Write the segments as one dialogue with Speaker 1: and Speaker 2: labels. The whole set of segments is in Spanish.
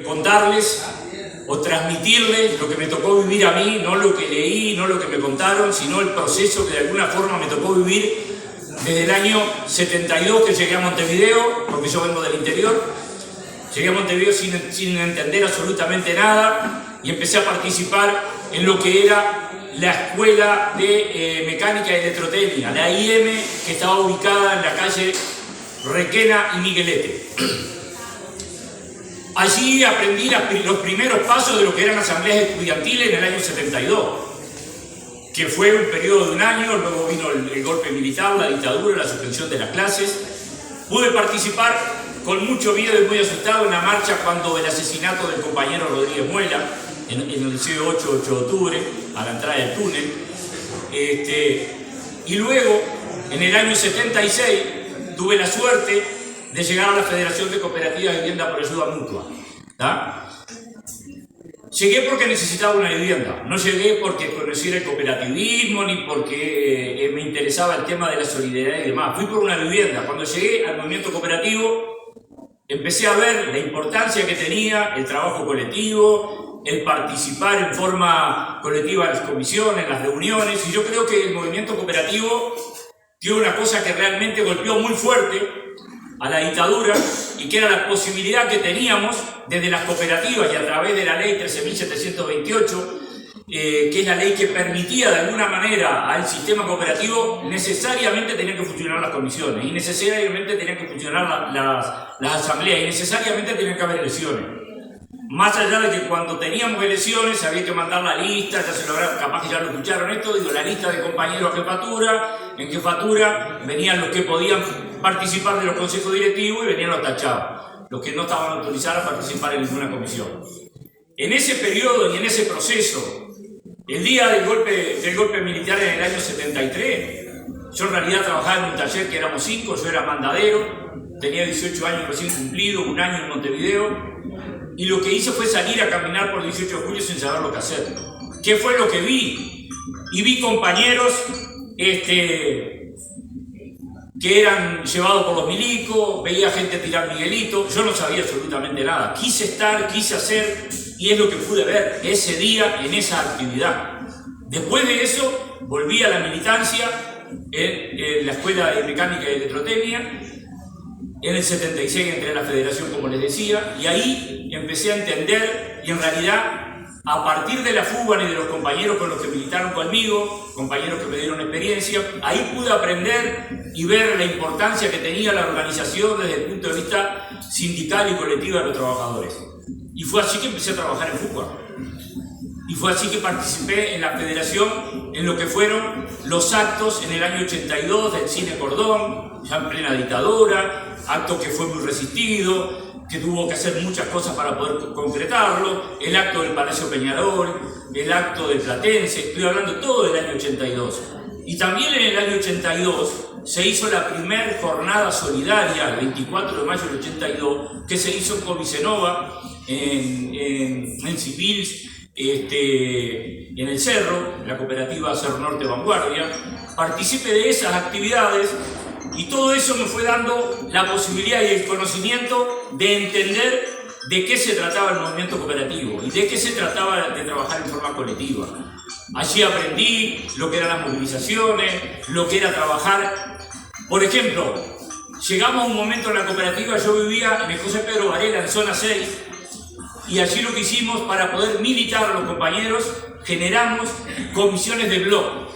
Speaker 1: Contarles o transmitirles lo que me tocó vivir a mí, no lo que leí, no lo que me contaron, sino el proceso que de alguna forma me tocó vivir desde el año 72 que llegué a Montevideo, porque yo vengo del interior. Llegué a Montevideo sin entender absolutamente nada y empecé a participar en lo que era la Escuela de Mecánica y Electrotecnia, la IM, que estaba ubicada en la calle Requena y Miguelete. Allí aprendí los primeros pasos de lo que eran asambleas estudiantiles en el año 72, que fue un periodo de un año, luego vino el golpe militar, la dictadura, la suspensión de las clases. Pude participar con mucho miedo y muy asustado en la marcha cuando el asesinato del compañero Rodríguez Muela, en el liceo 8 de octubre, a la entrada del túnel. Y luego, en el año 76, tuve la suerte de llegar a la Federación de Cooperativas de Vivienda por Ayuda Mutua. Llegué porque necesitaba una vivienda, no llegué porque conociera el cooperativismo ni porque me interesaba el tema de la solidaridad y demás. Fui por una vivienda. Cuando llegué al movimiento cooperativo, empecé a ver la importancia que tenía el trabajo colectivo, el participar en forma colectiva en las comisiones, en las reuniones, y yo creo que el movimiento cooperativo dio una cosa que realmente golpeó muy fuerte a la dictadura, y que era la posibilidad que teníamos desde las cooperativas y a través de la ley 13.728, que es la ley que permitía de alguna manera al sistema cooperativo. Necesariamente tenían que funcionar las comisiones, y necesariamente tenían que funcionar las asambleas, y necesariamente tenían que haber elecciones. Más allá de que cuando teníamos elecciones había que mandar la lista, ya se lo habrán, capaz que ya lo escucharon esto, digo, la lista de compañeros a jefatura. En jefatura venían los que podían participar de los consejos directivos y venían los tachados, los que no estaban autorizados a participar en ninguna comisión. En ese periodo y en ese proceso, el día del golpe militar en el año 73, yo en realidad trabajaba en un taller que éramos 5, yo era mandadero, tenía 18 años recién cumplido, un año en Montevideo, y lo que hice fue salir a caminar por 18 de julio sin saber lo que hacer. ¿Qué fue lo que vi? Y vi compañeros que eran llevados por los milicos, veía gente tirar Miguelito, yo no sabía absolutamente nada. Quise estar, quise hacer, y es lo que pude ver ese día en esa actividad. Después de eso, volví a la militancia en la Escuela de Mecánica y Electrotecnia. En el 76 entré a la Federación, como les decía, y ahí empecé a entender, y en realidad, a partir de la FUBAN y de los compañeros con los que militaron conmigo, compañeros que me dieron experiencia, ahí pude aprender y ver la importancia que tenía la organización desde el punto de vista sindical y colectivo de los trabajadores. Y fue así que empecé a trabajar en FUBAN. Y fue así que participé en la Federación en lo que fueron los actos en el año 82 del Cine Cordón, ya en plena dictadura, acto que fue muy resistido, que tuvo que hacer muchas cosas para poder concretarlo, el acto del Palacio Peñarol, el acto del Platense, estoy hablando todo del año 82. Y también en el año 82 se hizo la primera jornada solidaria, el 24 de mayo del 82, que se hizo en Covicenova, en Cipils, en el Cerro, la cooperativa Cerro Norte Vanguardia. Participé de esas actividades, y todo eso me fue dando la posibilidad y el conocimiento de entender de qué se trataba el movimiento cooperativo y de qué se trataba de trabajar en forma colectiva. Allí aprendí lo que eran las movilizaciones, lo que era trabajar. Por ejemplo, llegamos a un momento en la cooperativa, yo vivía en el José Pedro Varela, en zona 6, y allí lo que hicimos para poder militar a los compañeros, generamos comisiones de blog.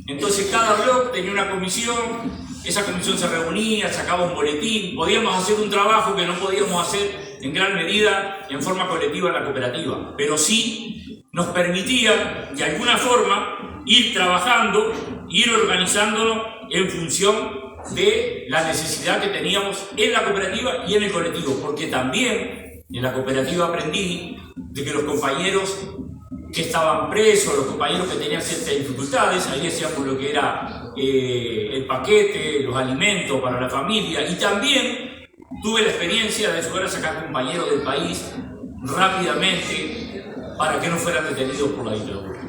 Speaker 1: Entonces cada blog tenía una comisión, esa comisión se reunía, sacaba un boletín, podíamos hacer un trabajo que no podíamos hacer en gran medida en forma colectiva en la cooperativa, pero sí nos permitía de alguna forma ir trabajando, ir organizándonos en función de la necesidad que teníamos en la cooperativa y en el colectivo, porque también en la cooperativa aprendí de que los compañeros que estaban presos, los compañeros que tenían ciertas dificultades, ahí hacíamos lo que era el paquete, los alimentos para la familia, y también tuve la experiencia de ayudar a sacar compañeros del país rápidamente para que no fueran detenidos por la dictadura.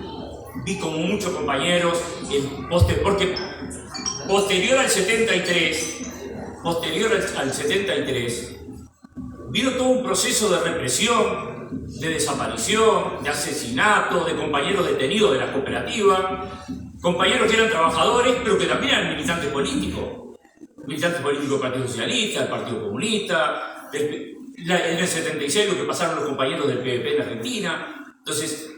Speaker 1: Vi como muchos compañeros, porque posterior al 73, vino todo un proceso de represión, de desaparición, de asesinato, de compañeros detenidos de las cooperativas, compañeros que eran trabajadores, pero que también eran militantes políticos del Partido Socialista, del Partido Comunista, en el 76 lo que pasaron los compañeros del PVP en Argentina. Entonces,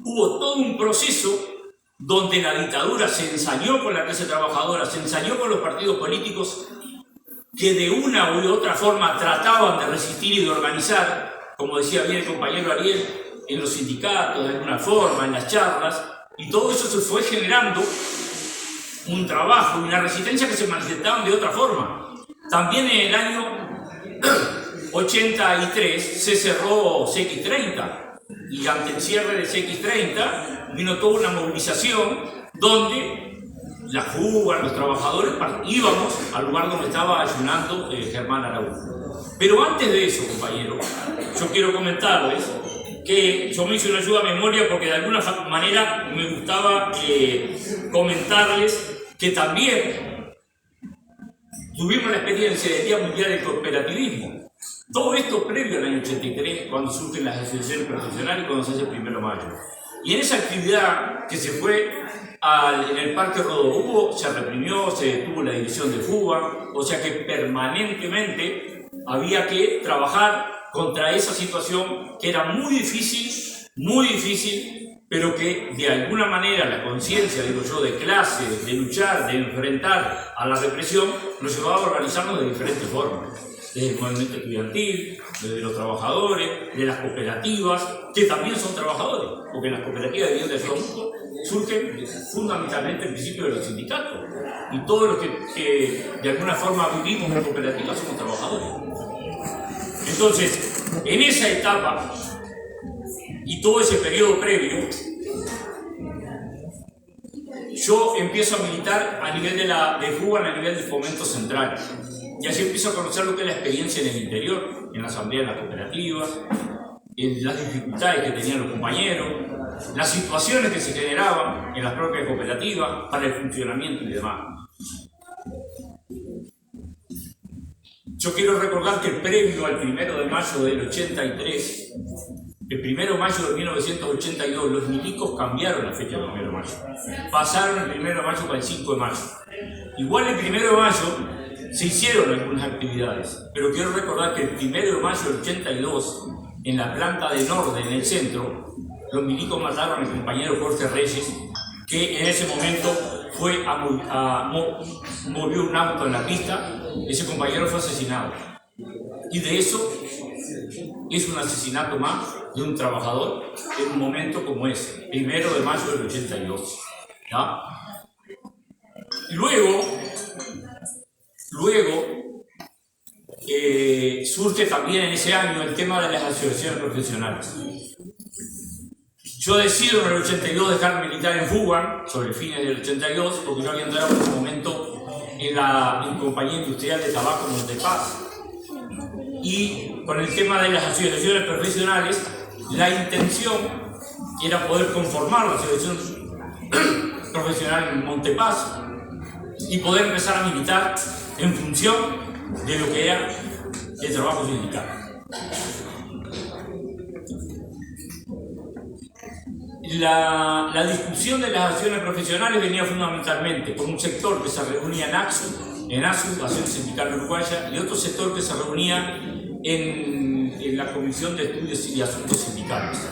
Speaker 1: hubo todo un proceso donde la dictadura se ensañó con la clase trabajadora, se ensañó con los partidos políticos que de una u otra forma trataban de resistir y de organizar, como decía bien el compañero Ariel, en los sindicatos, de alguna forma, en las charlas, y todo eso se fue generando un trabajo y una resistencia que se manifestaban de otra forma. También en el año 83 se cerró CX30, y ante el cierre de CX30 vino toda una movilización donde la FUBA, los trabajadores, íbamos al lugar donde estaba ayunando Germán Araújo. Pero antes de eso, compañeros, yo quiero comentarles que yo me hice una ayuda a memoria porque de alguna manera me gustaba comentarles que también tuvimos la experiencia del Día Mundial del Cooperativismo. Todo esto previo al año 83, cuando surgen las asociaciones profesionales y cuando se hace el 1 de mayo. Y en esa actividad que se fue en el Parque Rodó, se reprimió, se detuvo la división de FUBA, o sea que permanentemente había que trabajar contra esa situación que era muy difícil, pero que de alguna manera la conciencia, digo yo, de clase, de luchar, de enfrentar a la represión, nos llevaba a organizarnos de diferentes formas. Desde el movimiento estudiantil, desde los trabajadores, de las cooperativas, que también son trabajadores, porque las cooperativas de vivienda de ayuda mutua surgen fundamentalmente en principio de los sindicatos. Y todos los que de alguna forma vivimos en cooperativas somos trabajadores. Entonces, en esa etapa y todo ese periodo previo, yo empiezo a militar a nivel de FUBA, a nivel del fomento central. Y así empiezo a conocer lo que es la experiencia en el interior, en la asamblea de las cooperativas, en las dificultades que tenían los compañeros, las situaciones que se generaban en las propias cooperativas para el funcionamiento y demás. Yo quiero recordar que previo al 1 de mayo del 83, el 1 de mayo de 1982, los milicos cambiaron la fecha del 1 de mayo. Pasaron el 1 de mayo para el 5 de mayo. Igual el 1 de mayo se hicieron algunas actividades, pero quiero recordar que el 1 de mayo del 82, en la planta de Norde, en el centro, los milicos mataron al compañero Jorge Reyes, que en ese momento movió un auto en la pista. Ese compañero fue asesinado. Y de eso es un asesinato más de un trabajador en un momento como ese, 1 de mayo del 82. ¿Ya? Luego surge también en ese año el tema de las asociaciones profesionales. Yo decido en el 82 dejar militar en FUBA, sobre fines del 82, porque yo había entrado en ese momento en la compañía industrial de tabaco Montepaz. Y con el tema de las asociaciones profesionales, la intención era poder conformar la asociación profesional en Montepaz y poder empezar a militar en función de lo que era el trabajo sindical. La discusión de las acciones profesionales venía fundamentalmente por un sector que se reunía en ASU, Acción Sindical Uruguaya, y otro sector que se reunía en la Comisión de Estudios y Asuntos Sindicales,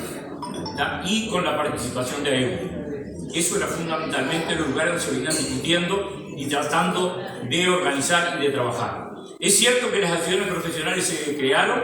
Speaker 1: ¿tá? Y con la participación de AEU. Eso era fundamentalmente los lugares donde se venían discutiendo y tratando de organizar y de trabajar. Es cierto que las acciones profesionales se crearon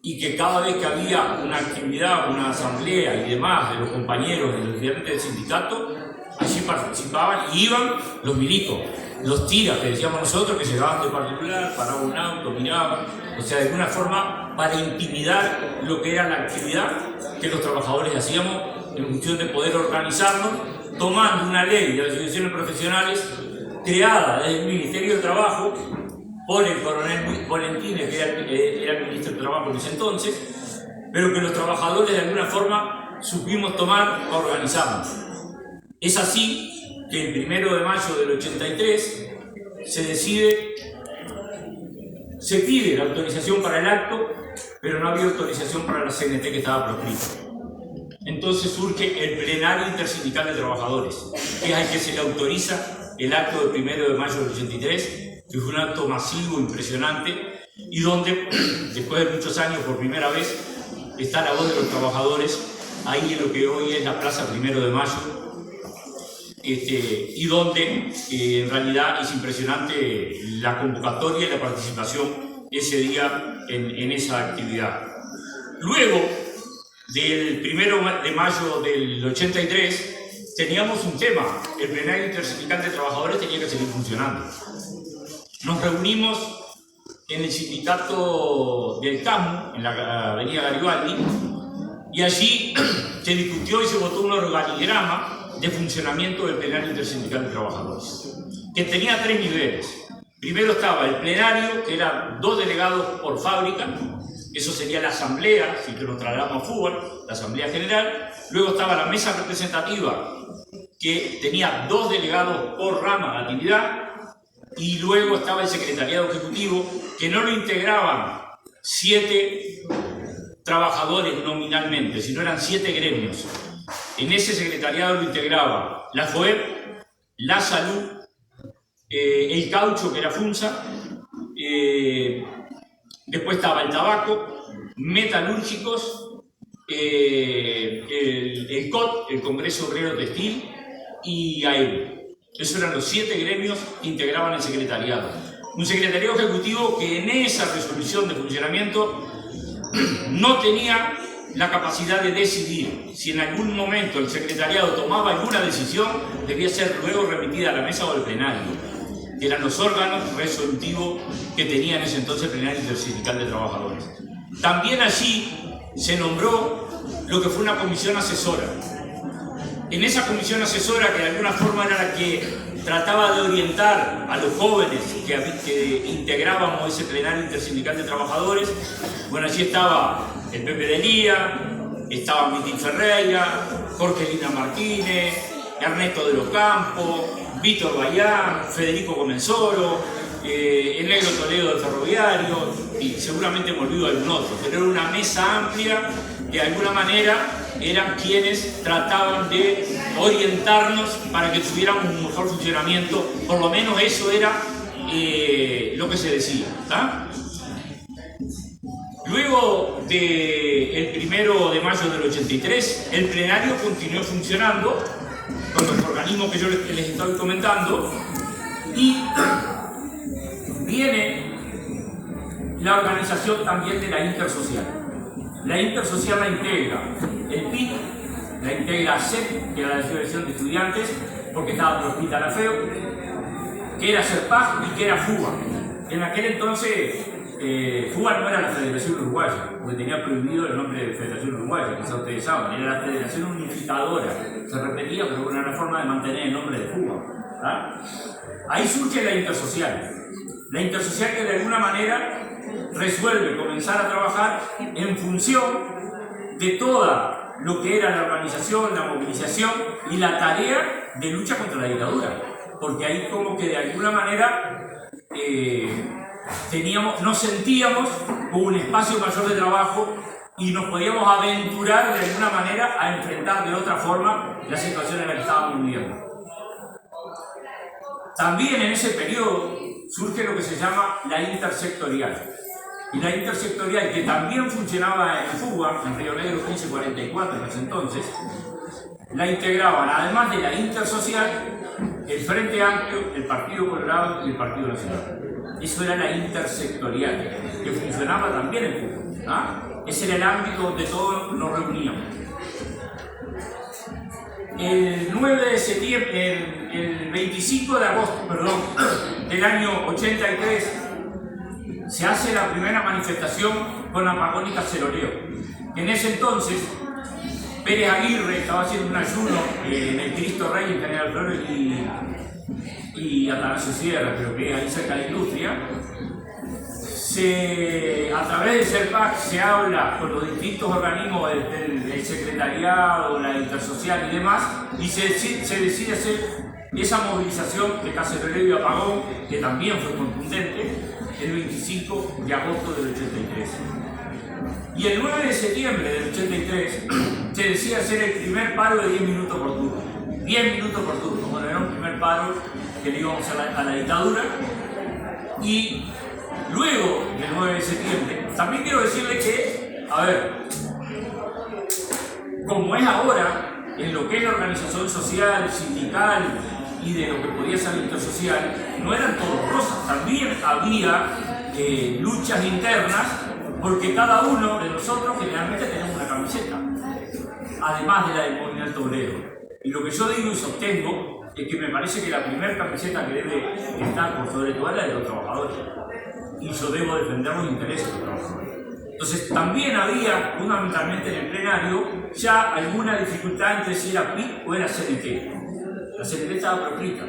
Speaker 1: y que cada vez que había una actividad, una asamblea y demás de los compañeros de los diferentes del sindicato, allí participaban y iban los milicos, los tiras que decíamos nosotros, que llegaban de particular, paraban un auto, miraban, o sea, de alguna forma para intimidar lo que era la actividad que los trabajadores hacíamos en función de poder organizarnos, tomando una ley de asociaciones profesionales creada desde el Ministerio de Trabajo por el coronel Volentines, que era el ministro de Trabajo en ese entonces, pero que los trabajadores de alguna forma supimos tomar a organizarnos. Es así que el 1 de mayo del 83 se decide Se pide la autorización para el acto, pero no había autorización para la CNT que estaba proscrita. Entonces surge el plenario intersindical de trabajadores, que es al que se le autoriza el acto del 1 de mayo del 83, que fue un acto masivo, impresionante, y donde, después de muchos años, por primera vez, está la voz de los trabajadores, ahí en lo que hoy es la Plaza 1 de Mayo, y donde en realidad es impresionante la convocatoria y la participación ese día en esa actividad. Luego del 1 de mayo del 83 teníamos un tema: el plenario intersindical de trabajadores tenía que seguir funcionando. Nos reunimos en el sindicato del CAMU, en la avenida Garibaldi, y allí se discutió y se votó un organigrama de funcionamiento del plenario intersindical de trabajadores, que tenía 3 niveles. Primero estaba el plenario, que eran 2 delegados por fábrica, eso sería la asamblea, si que nos trasladamos a fútbol, la asamblea general. Luego estaba la mesa representativa, que tenía 2 delegados por rama de actividad, y luego estaba el secretariado ejecutivo, que no lo integraban 7 trabajadores nominalmente, sino eran 7 gremios. En ese secretariado lo integraba la FOEP, la salud, el caucho, que era FUNSA, después estaba el tabaco, metalúrgicos, el COT, el Congreso Obrero Textil, y AEU. Esos eran los 7 gremios que integraban el secretariado. Un secretariado ejecutivo que en esa resolución de funcionamiento no tenía la capacidad de decidir. Si en algún momento el secretariado tomaba alguna decisión, debía ser luego remitida a la mesa o al plenario, que eran los órganos resolutivos que tenía en ese entonces el plenario intersindical de trabajadores. También allí se nombró lo que fue una comisión asesora. En esa comisión asesora, que de alguna forma era la que trataba de orientar a los jóvenes que integrábamos ese plenario intersindical de trabajadores, bueno, allí estaba el Pepe de Lía, estaba Mitín Ferreira, Jorge Lina Martínez, Ernesto de los Campos, Víctor Bayán, Federico Comensoro, el Negro Toledo del Ferroviario, y seguramente me olvido de algún otro, pero era una mesa amplia que de alguna manera eran quienes trataban de orientarnos para que tuviéramos un mejor funcionamiento. Por lo menos eso era lo que se decía, ¿tá? Luego del 1 de mayo del 83, el plenario continuó funcionando con los organismos que yo les estoy comentando, y viene la organización también de la Intersocial. La Intersocial la integra el PIT, la integra CEP, que era la Asociación de Estudiantes, porque estaba proscrita la FEO, que era CERPAG y que era FUBA. En aquel entonces, FUBA no era la Federación Uruguaya, porque tenía prohibido el nombre de Federación Uruguaya, quizás ustedes saben, era la Federación Unificadora. Se repetía, pero era una forma de mantener el nombre de FUBA, ¿tá? Ahí surge la Intersocial. La Intersocial, que de alguna manera resuelve comenzar a trabajar en función de toda lo que era la organización, la movilización y la tarea de lucha contra la dictadura, porque ahí como que de alguna manera nos sentíamos con un espacio mayor de trabajo y nos podíamos aventurar de alguna manera a enfrentar de otra forma la situación en la que estábamos viviendo. También en ese periodo surge lo que se llama la intersectorial. Y la intersectorial, que también funcionaba en FUBA, en Río Negro 1544 en ese entonces, la integraban, además de la Intersocial, el Frente Amplio, el Partido Colorado y el Partido Nacional. Eso era la intersectorial, que funcionaba también en FUBA, ¿ah? Ese era el ámbito donde todos nos reuníamos. El 9 de septiembre, el 25 de agosto, perdón, del año 83, se hace la primera manifestación con apagón y caceroleo. En ese entonces, Pérez Aguirre estaba haciendo un ayuno en el Cristo Rey, en General Flores y Atanasio Sierra, creo que ahí cerca de la Industria. A través de CERPAC se habla con los distintos organismos del secretariado, la Intersocial y demás, y se decide hacer esa movilización de caceroleo y apagón, que también fue contundente, el 25 de agosto del 83. Y el 9 de septiembre del 83 se decía hacer el primer paro de 10 minutos por turno. 10 minutos por turno. Bueno, era un primer paro que le íbamos a la dictadura. Y luego del 9 de septiembre, también quiero decirle que, a ver, como es ahora, en lo que es la organización social, sindical y de lo que podía ser intersocial, no eran todos rosas. También había luchas internas, porque cada uno de nosotros generalmente tenemos una camiseta, además de la del movimiento obrero. Y lo que yo digo y sostengo es que me parece que la primera camiseta que debe estar por sobre todo es la de los trabajadores. Y yo debo defender los intereses de los trabajadores. Entonces también había, fundamentalmente en el plenario, ya alguna dificultad entre si era PIT o era CNT. La CNT estaba proscrita.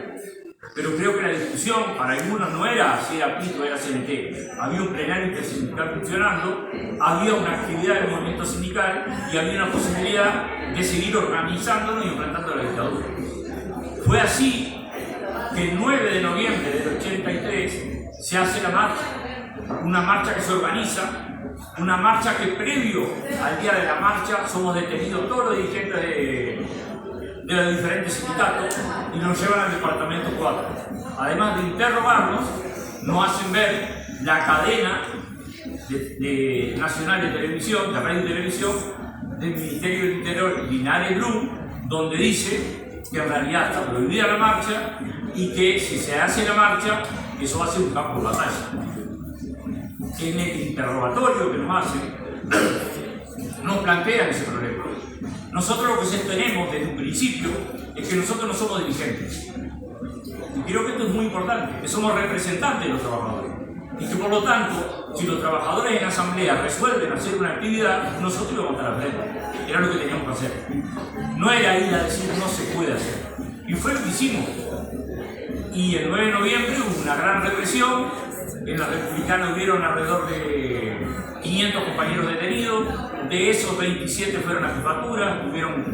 Speaker 1: Pero creo que la discusión para algunos no era si era PIT o era CNT. Había un plenario intersindical funcionando, había una actividad del movimiento sindical y había una posibilidad de seguir organizándonos y enfrentando la dictadura. Fue así que el 9 de noviembre del 83 se hace la marcha, una marcha que se organiza, una marcha que previo al día de la marcha somos detenidos todos los dirigentes de los diferentes sindicatos y nos llevan al departamento 4. Además de interrogarnos, nos hacen ver la cadena nacional de televisión, de radio y televisión, del Ministerio del Interior, Linares Blum, donde dice que en realidad está prohibida la marcha y que si se hace la marcha, eso va a ser un campo de batalla. En el interrogatorio que nos hacen, nos plantean ese problema. Nosotros lo que sostenemos desde un principio es que nosotros no somos dirigentes. Y creo que esto es muy importante, que somos representantes de los trabajadores. Y que por lo tanto, si los trabajadores en asamblea resuelven hacer una actividad, nosotros lo vamos a estar al frente. Era lo que teníamos que hacer. No era ir a decir no se puede hacer. Y fue lo que hicimos. Y el 9 de noviembre hubo una gran represión. En la Republicana hubieron alrededor de 500 compañeros detenidos. De esos 27 fueron a jefatura, hubieron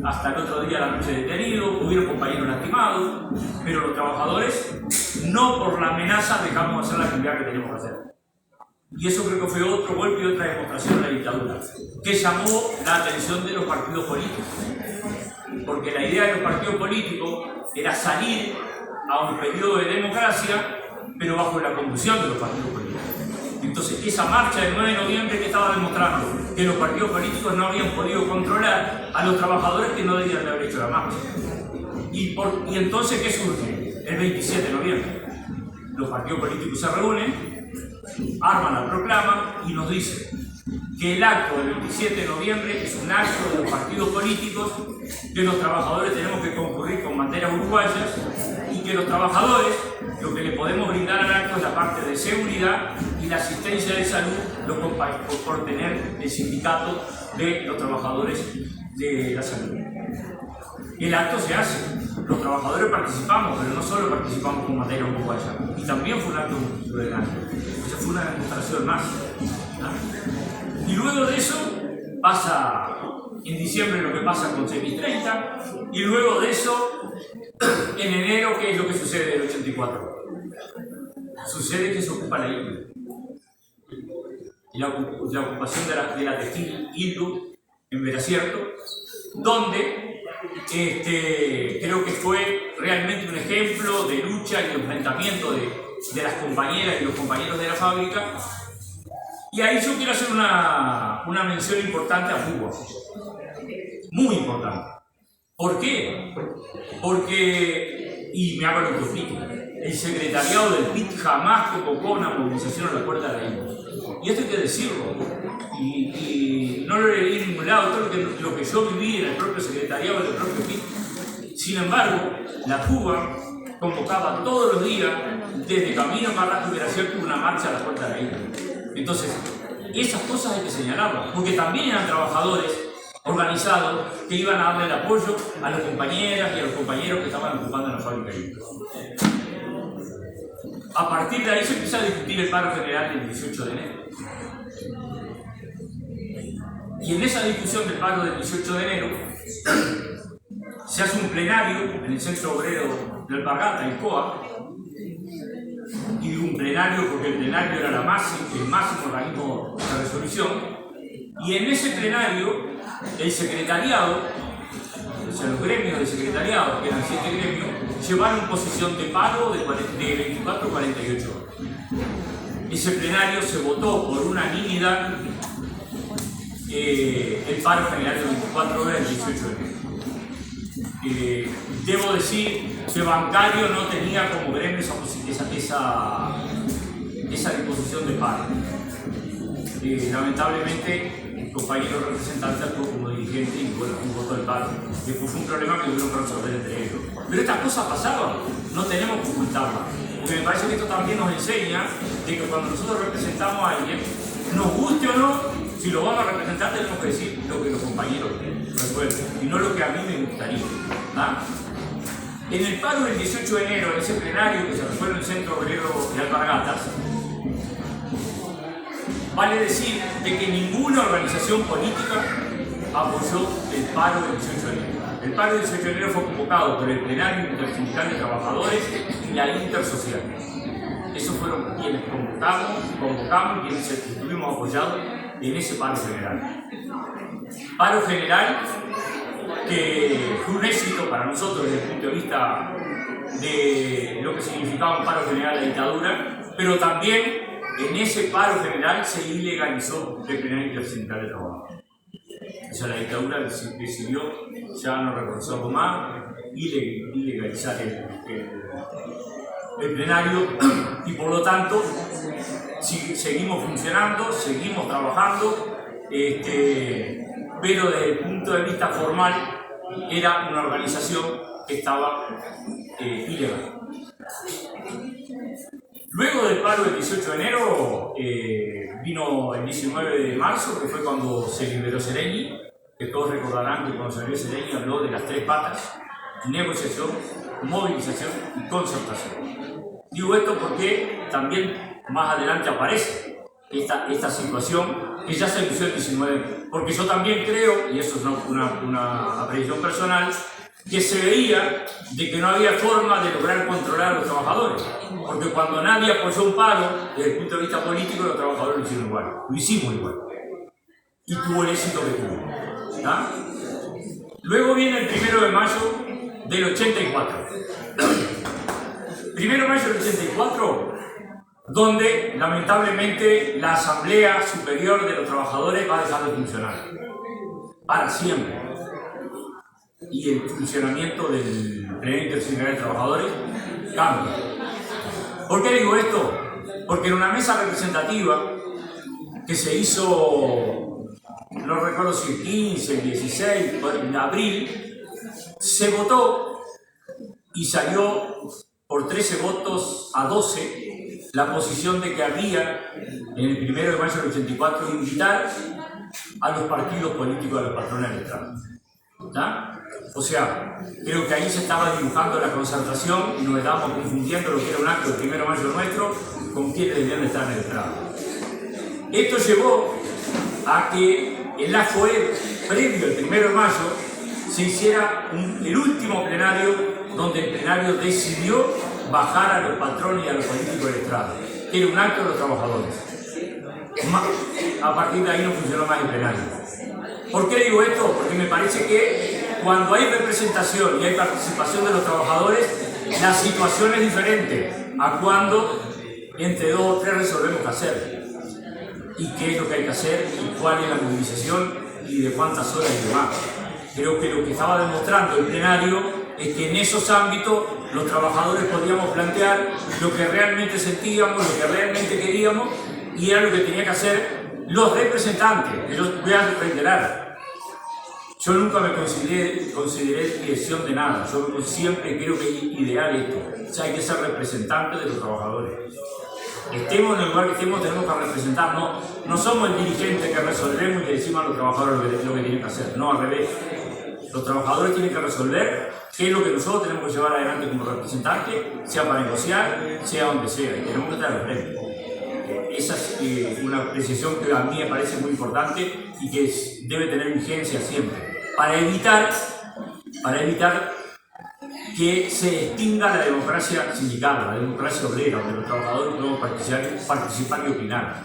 Speaker 1: hasta el otro día la noche detenidos, hubieron compañeros lastimados, pero los trabajadores no por la amenaza dejamos de hacer la actividad que teníamos que hacer. Y eso creo que fue otro golpe y otra demostración de la dictadura, que llamó la atención de los partidos políticos. Porque la idea de los partidos políticos era salir a un periodo de democracia, pero bajo la conducción de los partidos políticos. Entonces, esa marcha del 9 de noviembre que estaba demostrando que los partidos políticos no habían podido controlar a los trabajadores que no debían de haber hecho la marcha. Y entonces, ¿qué surge? El 27 de noviembre. Los partidos políticos se reúnen, arman la proclama y nos dicen que el acto del 27 de noviembre es un acto de los partidos políticos, que los trabajadores tenemos que concurrir con banderas uruguayas y que los trabajadores lo que le podemos brindar al acto es la parte de seguridad y la asistencia de salud por tener el sindicato de los trabajadores de la salud. El acto se hace, los trabajadores participamos, pero no solo participamos con bandera uruguaya, y también fue un acto multitudinario, esa fue una demostración más. Y luego de eso pasa en diciembre lo que pasa con Semitreinta, y luego de eso en enero, ¿qué es lo que sucede del 84? Sucede que se ocupa la isla. La ocupación de la textil Hildu en Veracierto, donde creo que fue realmente un ejemplo de lucha y de enfrentamiento de las compañeras y los compañeros de la fábrica. Y ahí yo quiero hacer una mención importante a Cuba, muy importante. ¿Por qué? Porque, y me hago lo que explico, el secretariado del PIT jamás convocó una movilización a la puerta de la isla. Y esto hay que decirlo, y no lo leí en ningún lado, todo lo que yo viví en el propio secretariado del propio PIT. Sin embargo, la Cuba convocaba todos los días, desde Camino Carrasco y Veracierto, una marcha a la puerta de la isla. Entonces, esas cosas hay que señalarlas, porque también eran trabajadores organizados que iban a darle el apoyo a las compañeras y a los compañeros que estaban ocupando la fábrica. A partir de ahí se empieza a discutir el paro general del 18 de enero. Y en esa discusión del paro del 18 de enero se hace un plenario en el Centro Obrero de Alpargata, el COA, y digo un plenario porque el plenario era el máximo organismo de resolución, y en ese plenario el secretariado, o sea, los gremios de secretariado, que eran 7 gremios, llevaron posición de paro de 24 a 48 horas. Ese plenario se votó por unanimidad el paro general de 24 horas el 18 de enero. Debo decir que Bancario no tenía como gremio esa disposición de paro. Lamentablemente, el compañero representante actuó como dirigente y bueno, un voto del paro. Después fue un problema que tuvieron que resolver entre ellos. Pero estas cosas pasaban, no tenemos que ocultarlas. Porque me parece que esto también nos enseña de que cuando nosotros representamos a alguien, nos guste o no, si lo vamos a representar tenemos que decir lo que los compañeros resuelven y no lo que a mí me gustaría. ¿Ah? En el paro del 18 de enero, en ese plenario que se resuelve en el Centro Obrero de Alpargatas, vale decir de que ninguna organización política apoyó el paro del 18 de enero. El paro del 18 de enero fue convocado por el Plenario Intersindical de Trabajadores y la Intersocial. Esos fueron quienes convocamos y quienes estuvimos apoyados en ese paro general. Paro general que fue un éxito para nosotros desde el punto de vista de lo que significaba un paro general de la dictadura, pero también en ese paro general se ilegalizó el Plenario Intersindical de Trabajadores. O sea, la dictadura decidió ya no reconocerlo más, ilegalizar el plenario y por lo tanto seguimos funcionando, seguimos trabajando, pero desde el punto de vista formal era una organización que estaba ilegal. Luego del paro del 18 de enero vino el 19 de marzo, que fue cuando se liberó Sereni, que todos recordarán que cuando se liberó Sereni habló de las 3 patas: negociación, movilización y concertación. Digo esto porque también más adelante aparece esta situación que ya se anunció el 19, porque yo también creo, y eso es una apreciación personal, que se veía de que no había forma de lograr controlar a los trabajadores, porque cuando nadie apoyó un paro, desde el punto de vista político, los trabajadores lo hicieron igual, lo hicimos igual, y tuvo el éxito que tuvo. ¿Tá? Luego viene el 1 de mayo del 84. 1 de mayo del 84, donde lamentablemente la Asamblea Superior de los Trabajadores va a dejar de funcionar para siempre. Y el funcionamiento del Plenario Intersindical de Trabajadores cambia. ¿Por qué digo esto? Porque en una mesa representativa que se hizo, no recuerdo si el 15, el 16, en abril, se votó y salió por 13 votos a 12 la posición de que había en el 1 de mayo del 84 invitar a los partidos políticos, a los patrones del Estado. ¿Tá? O sea, creo que ahí se estaba dibujando la concertación y nos estábamos confundiendo lo que era un acto del 1 de mayo nuestro con quienes debían estar en el Estado. Esto llevó a que el AFOE, previo al 1 de mayo, se hiciera el último plenario donde el plenario decidió bajar a los patrones y a los políticos del Estado. Era un acto de los trabajadores. A partir de ahí no funcionó más el plenario. ¿Por qué digo esto? Porque me parece que cuando hay representación y hay participación de los trabajadores, la situación es diferente a cuando entre 2 o 3 resolvemos qué hacer. Y qué es lo que hay que hacer, y cuál es la movilización, y de cuántas horas y demás. Creo que lo que estaba demostrando el plenario es que en esos ámbitos los trabajadores podíamos plantear lo que realmente sentíamos, lo que realmente queríamos, y era lo que tenía que hacer los representantes. Yo voy a reiterar, yo nunca me consideré dirección de nada, yo siempre creo que es ideal esto, o sea, hay que ser representantes de los trabajadores. Estemos en el lugar que estemos, tenemos que representar, no somos el dirigente que resolvemos y le decimos a los trabajadores lo que tienen que hacer, no, al revés. Los trabajadores tienen que resolver qué es lo que nosotros tenemos que llevar adelante como representantes, sea para negociar, sea donde sea, y tenemos que estar al frente. Esa es una precisión que a mí me parece muy importante y que debe tener vigencia siempre, para evitar que se extinga la democracia sindical, la democracia obrera, donde los trabajadores podemos participar y opinar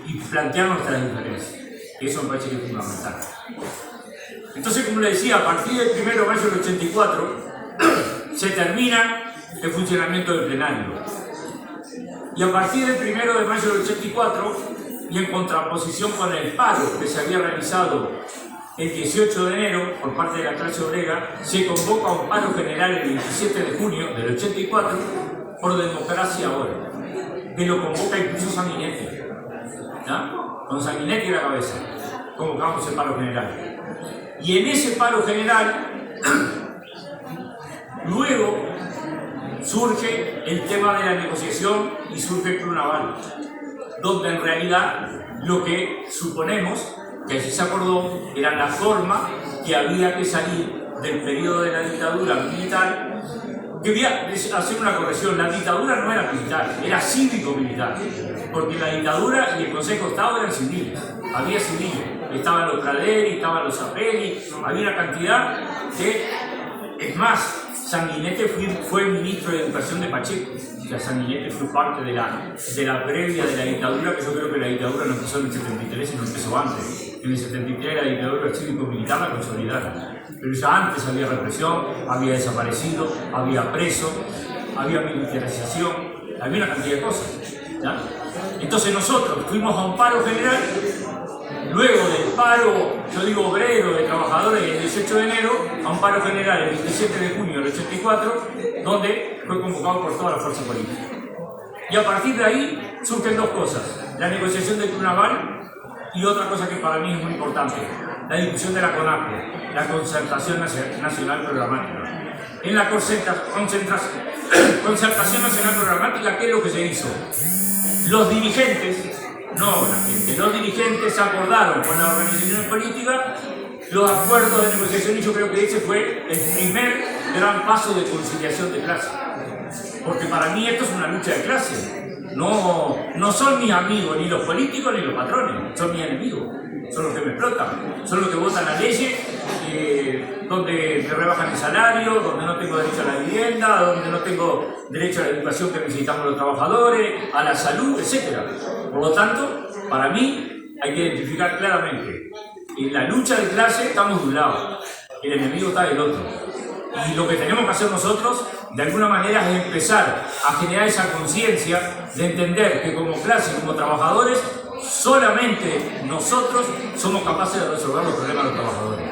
Speaker 1: y plantear nuestras diferencias. Eso me parece que es fundamental. Entonces, como le decía, a partir del 1 de mayo del 84 se termina el funcionamiento del plenario. Y a partir del 1 de mayo del 84, y en contraposición con el paro que se había realizado el 18 de enero por parte de la clase obrera, se convoca un paro general el 27 de junio del 84 por democracia ahora, que lo convoca incluso Sanguinetti, ¿no? Con Sanguinetti a la cabeza, convocamos el paro general. Y en ese paro general, luego surge el tema de la negociación y surge el Club Naval, donde en realidad lo que suponemos que así se acordó era la forma que había que salir del periodo de la dictadura militar. Que voy a hacer una corrección: la dictadura no era militar, era cívico-militar, porque la dictadura y el Consejo de Estado eran civiles, había civiles, estaban los Praderi, estaban los Zapelli, había una cantidad que, es más, Sanguinetti fue ministro de Educación de Pacheco. O sea, Sanguinetti fue parte de la previa de la dictadura, que yo creo que la dictadura no empezó en el 73, sino empezó antes. En el 73 la dictadura cívico-militar la consolidaron. Pero ya antes había represión, había desaparecido, había preso, había militarización, había una cantidad de cosas, ¿ya? Entonces nosotros fuimos a un paro general. Luego del paro, yo digo obrero, de trabajadores, el 18 de enero, a un paro general el 27 de junio del 84, donde fue convocado por toda la fuerza política. Y a partir de ahí surgen dos cosas: la negociación del Club Naval y otra cosa que para mí es muy importante, la discusión de la CONAPRO, la Concertación Nacional Programática. En la Concertación Nacional Programática, ¿qué es lo que se hizo? Los dirigentes, no la gente, los dirigentes acordaron con las organizaciones políticas los acuerdos de negociación, y yo creo que ese fue el primer gran paso de conciliación de clase. Porque para mí esto es una lucha de clase. No son mis amigos ni los políticos ni los patrones, son mis enemigos, son los que me explotan, son los que votan las leyes donde me rebajan el salario, donde no tengo derecho a la vivienda, donde no tengo derecho a la educación que necesitamos los trabajadores, a la salud, etc. Por lo tanto, para mí hay que identificar claramente: en la lucha de clase estamos de un lado, el enemigo está del otro. Y lo que tenemos que hacer nosotros, de alguna manera, es empezar a generar esa conciencia de entender que como clase, como trabajadores, solamente nosotros somos capaces de resolver los problemas de los trabajadores.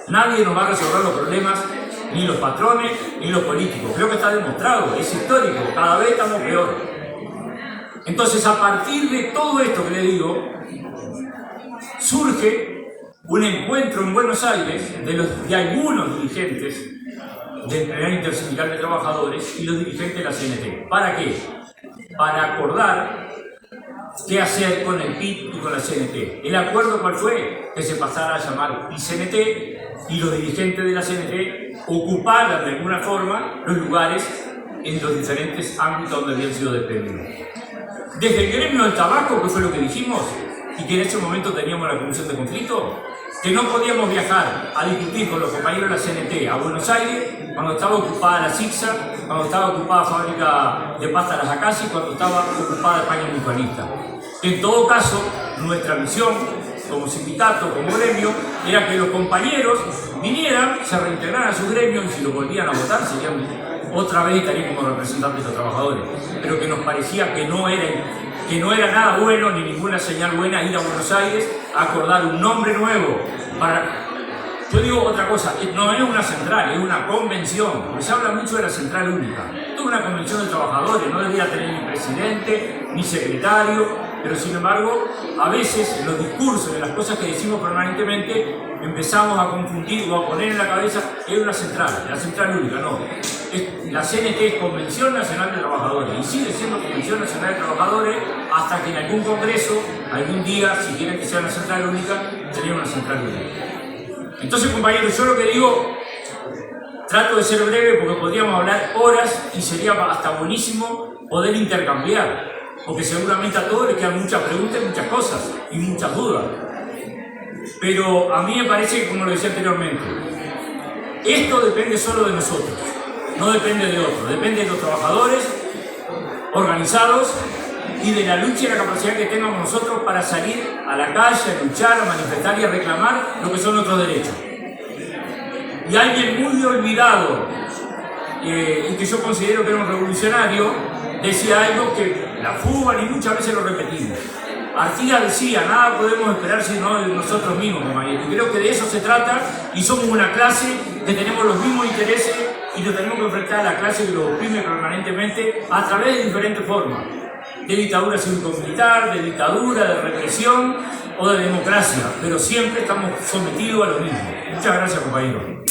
Speaker 1: Nadie nos va a resolver los problemas, ni los patrones, ni los políticos. Creo que está demostrado, es histórico, cada vez estamos peor. Entonces, a partir de todo esto que le digo, surge un encuentro en Buenos Aires de algunos dirigentes del Plenario Intersindical de Trabajadores y los dirigentes de la CNT. ¿Para qué? Para acordar qué hacer con el PIT y con la CNT. ¿El acuerdo cuál fue? Que se pasara a llamar PIT-CNT y los dirigentes de la CNT ocuparan de alguna forma los lugares en los diferentes ámbitos donde habían sido despedidos. Desde el gremio del tabaco, que fue lo que dijimos, y que en ese momento teníamos la comisión de conflicto, que no podíamos viajar a discutir con los compañeros de la CNT a Buenos Aires cuando estaba ocupada la CICSA, cuando estaba ocupada Fábrica de Pasta Las Acacias, cuando estaba ocupada España Mutualista. En todo caso, nuestra misión como sindicato, como gremio, era que los compañeros vinieran, se reintegraran a su gremio, y si lo volvían a votar, otra vez estarían como representantes de los trabajadores. Pero que nos parecía que no era nada bueno ni ninguna señal buena ir a Buenos Aires a acordar un nombre nuevo para... Yo digo otra cosa, no es una central, es una convención, porque se habla mucho de la central única. Esto es una convención de trabajadores, no debería tener ni presidente, ni secretario, pero sin embargo, a veces en los discursos, en las cosas que decimos permanentemente, empezamos a confundir o a poner en la cabeza, es una central, la central única, no. La CNT es Convención Nacional de Trabajadores y sigue siendo Convención Nacional de Trabajadores hasta que en algún congreso, algún día, si quieren que sea una central única, sería una central única. Entonces, compañeros, yo lo que digo, trato de ser breve porque podríamos hablar horas y sería hasta buenísimo poder intercambiar, porque seguramente a todos les quedan muchas preguntas, muchas cosas y muchas dudas. Pero a mí me parece que, como lo decía anteriormente, esto depende solo de nosotros. no depende de otro, depende de los trabajadores organizados y de la lucha y la capacidad que tengamos nosotros para salir a la calle, a luchar, a manifestar y a reclamar lo que son nuestros derechos. Y alguien muy olvidado, y que yo considero que era un revolucionario, decía algo que la fugan y muchas veces lo repetimos. Artigas decía, nada podemos esperar sino de nosotros mismos, compañeros. Y creo que de eso se trata, y somos una clase que tenemos los mismos intereses y nos tenemos que enfrentar a la clase que los oprime permanentemente a través de diferentes formas. De dictadura cívico-militar, de dictadura, de represión o de democracia, pero siempre estamos sometidos a lo mismo. Muchas gracias, compañeros.